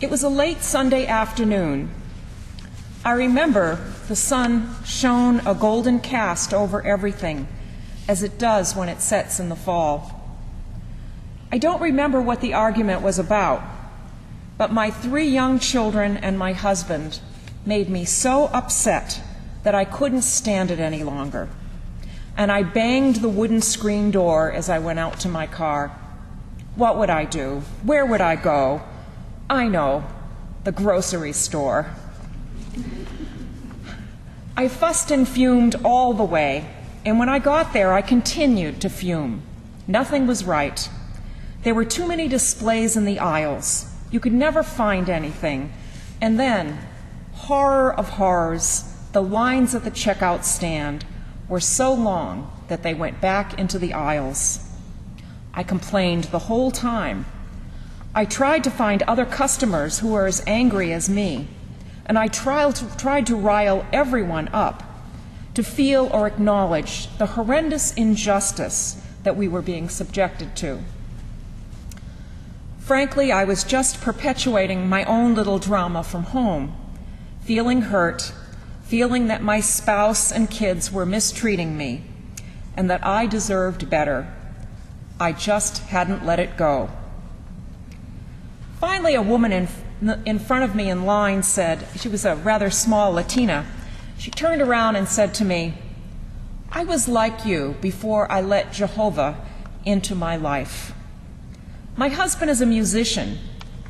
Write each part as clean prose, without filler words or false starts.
It was a late Sunday afternoon. I remember the sun shone a golden cast over everything, as it does when it sets in the fall. I don't remember what the argument was about, but my 3 young children and my husband made me so upset that I couldn't stand it any longer, and I banged the wooden screen door as I went out to my car. What would I do? Where would I go? I know, the grocery store. I fussed and fumed all the way, and when I got there, I continued to fume. Nothing was right. There were too many displays in the aisles. You could never find anything. And then, horror of horrors, the lines at the checkout stand were so long that they went back into the aisles. I complained the whole time. I tried to find other customers who were as angry as me, and I tried to rile everyone up, to feel or acknowledge the horrendous injustice that we were being subjected to. Frankly, I was just perpetuating my own little drama from home, feeling hurt, feeling that my spouse and kids were mistreating me, and that I deserved better. I just hadn't let it go. Finally, a woman in front of me in line said, she was a rather small Latina, she turned around and said to me, "I was like you before I let Jehovah into my life. My husband is a musician,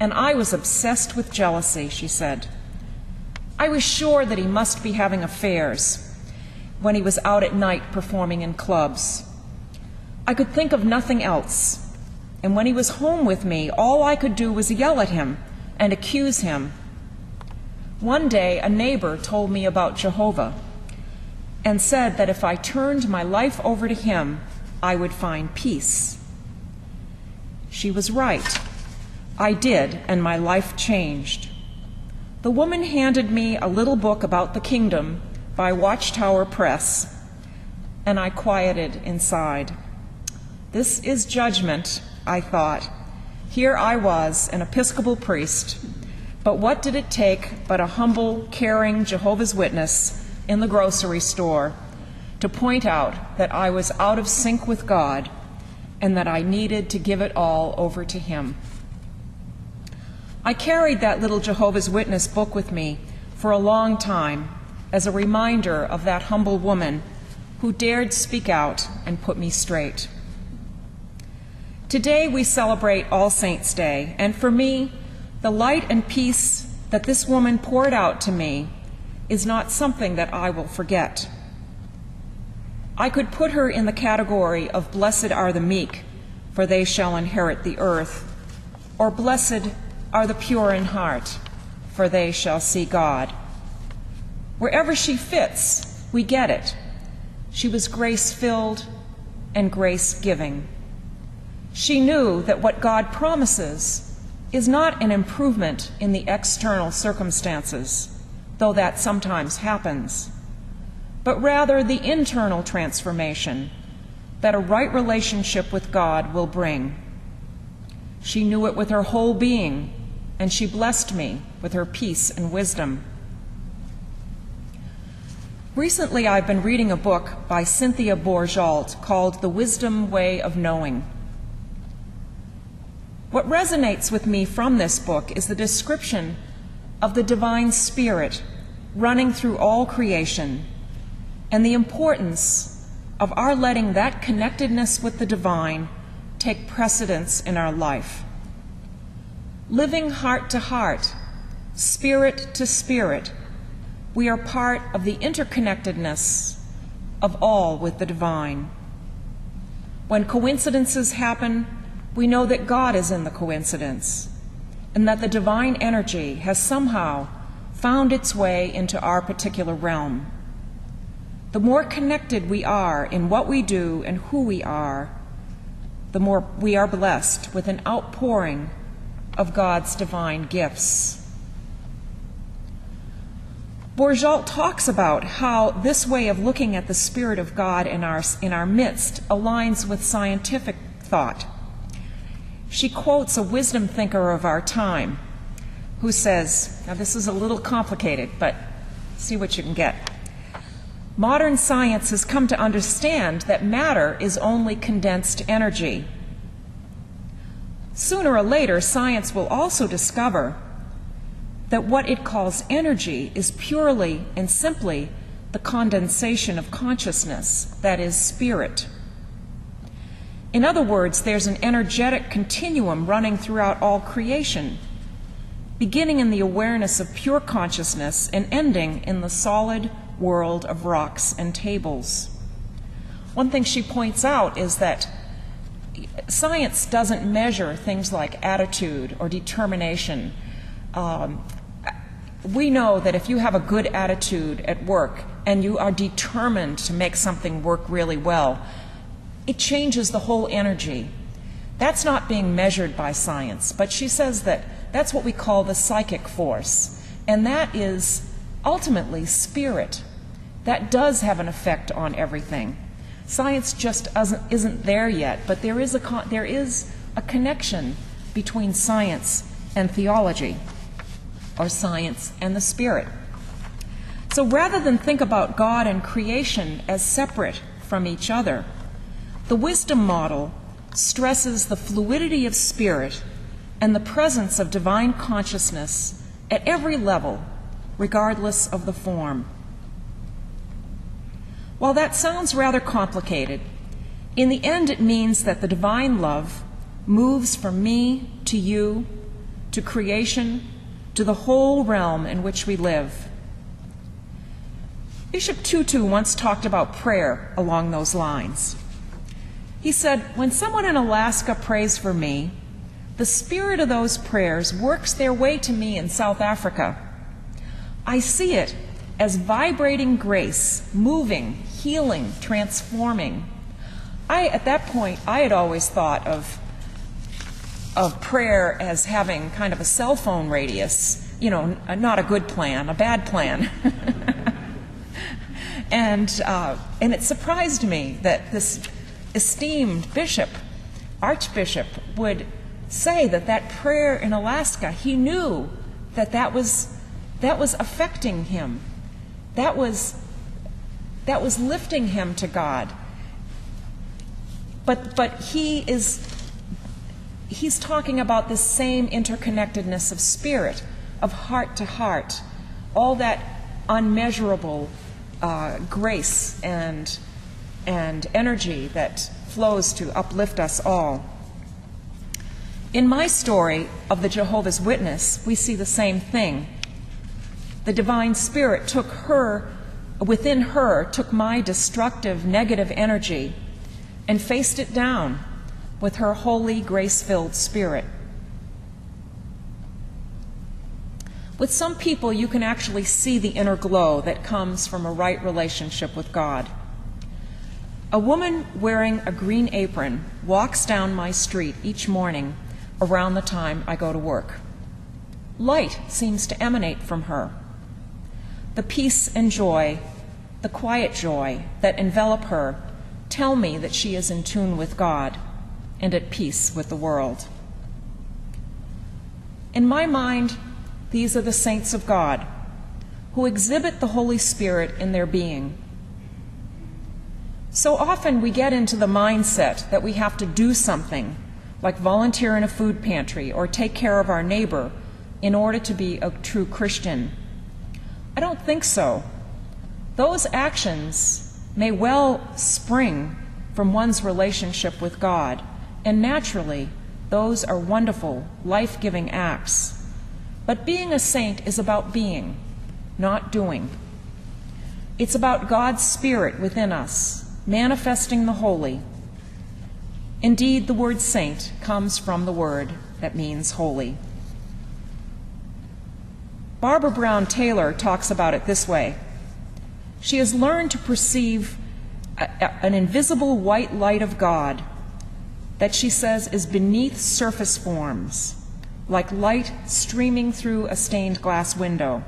and I was obsessed with jealousy," she said. "I was sure that he must be having affairs when he was out at night performing in clubs. I could think of nothing else. And when he was home with me, all I could do was yell at him and accuse him. One day, a neighbor told me about Jehovah and said that if I turned my life over to him, I would find peace. She was right. I did, and my life changed. The woman handed me a little book about the kingdom by Watchtower Press, and I quieted inside. This is judgment, I thought. Here I was, an Episcopal priest, but what did it take but a humble, caring Jehovah's Witness in the grocery store to point out that I was out of sync with God and that I needed to give it all over to Him. I carried that little Jehovah's Witness book with me for a long time as a reminder of that humble woman who dared speak out and put me straight. Today we celebrate All Saints' Day, and for me, the light and peace that this woman poured out to me is not something that I will forget. I could put her in the category of blessed are the meek, for they shall inherit the earth, or blessed are the pure in heart, for they shall see God. Wherever she fits, we get it. She was grace-filled and grace-giving. She knew that what God promises is not an improvement in the external circumstances, though that sometimes happens, but rather the internal transformation that a right relationship with God will bring. She knew it with her whole being, and she blessed me with her peace and wisdom. Recently, I've been reading a book by Cynthia Bourgeault called The Wisdom Way of Knowing. What resonates with me from this book is the description of the divine spirit running through all creation and the importance of our letting that connectedness with the divine take precedence in our life. Living heart to heart, spirit to spirit, we are part of the interconnectedness of all with the divine. When coincidences happen, we know that God is in the coincidence and that the divine energy has somehow found its way into our particular realm. The more connected we are in what we do and who we are, the more we are blessed with an outpouring of God's divine gifts. Bourgeault talks about how this way of looking at the Spirit of God in our midst aligns with scientific thought. She quotes a wisdom thinker of our time, who says, now this is a little complicated, but see what you can get. Modern science has come to understand that matter is only condensed energy. Sooner or later, science will also discover that what it calls energy is purely and simply the condensation of consciousness, that is, spirit. In other words, there's an energetic continuum running throughout all creation, beginning in the awareness of pure consciousness and ending in the solid world of rocks and tables. One thing she points out is that science doesn't measure things like attitude or determination. We know that if you have a good attitude at work and you are determined to make something work really well, it changes the whole energy. That's not being measured by science, but she says that that's what we call the psychic force, and that is ultimately spirit. That does have an effect on everything. Science just isn't there yet, but there is a connection between science and theology, or science and the spirit. So rather than think about God and creation as separate from each other, the wisdom model stresses the fluidity of spirit and the presence of divine consciousness at every level, regardless of the form. While that sounds rather complicated, in the end it means that the divine love moves from me to you, to creation, to the whole realm in which we live. Bishop Tutu once talked about prayer along those lines. He said, "When someone in Alaska prays for me, the spirit of those prayers works their way to me in South Africa. I see it as vibrating grace, moving, healing, transforming." At that point, I had always thought of prayer as having kind of a cell phone radius, not a good plan, a bad plan. And it surprised me that this esteemed bishop, archbishop, would say that prayer in Alaska, he knew that was affecting him. That was lifting him to God. But he's talking about this same interconnectedness of spirit, of heart to heart, all that unmeasurable grace and energy that flows to uplift us all. In my story of the Jehovah's Witness, we see the same thing. The divine spirit took my destructive, negative energy and faced it down with her holy, grace-filled spirit. With some people, you can actually see the inner glow that comes from a right relationship with God. A woman wearing a green apron walks down my street each morning around the time I go to work. Light seems to emanate from her. The peace and joy, the quiet joy that envelop her, tell me that she is in tune with God and at peace with the world. In my mind, these are the saints of God who exhibit the Holy Spirit in their being. So often we get into the mindset that we have to do something, like volunteer in a food pantry or take care of our neighbor, in order to be a true Christian. I don't think so. Those actions may well spring from one's relationship with God, and naturally, those are wonderful, life-giving acts. But being a saint is about being, not doing. It's about God's Spirit within us, manifesting the holy. Indeed, the word saint comes from the word that means holy. Barbara Brown Taylor talks about it this way. She has learned to perceive an invisible white light of God that she says is beneath surface forms, like light streaming through a stained glass window.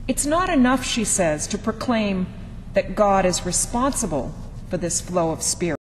It's not enough, she says, to proclaim that God is responsible for this flow of spirit.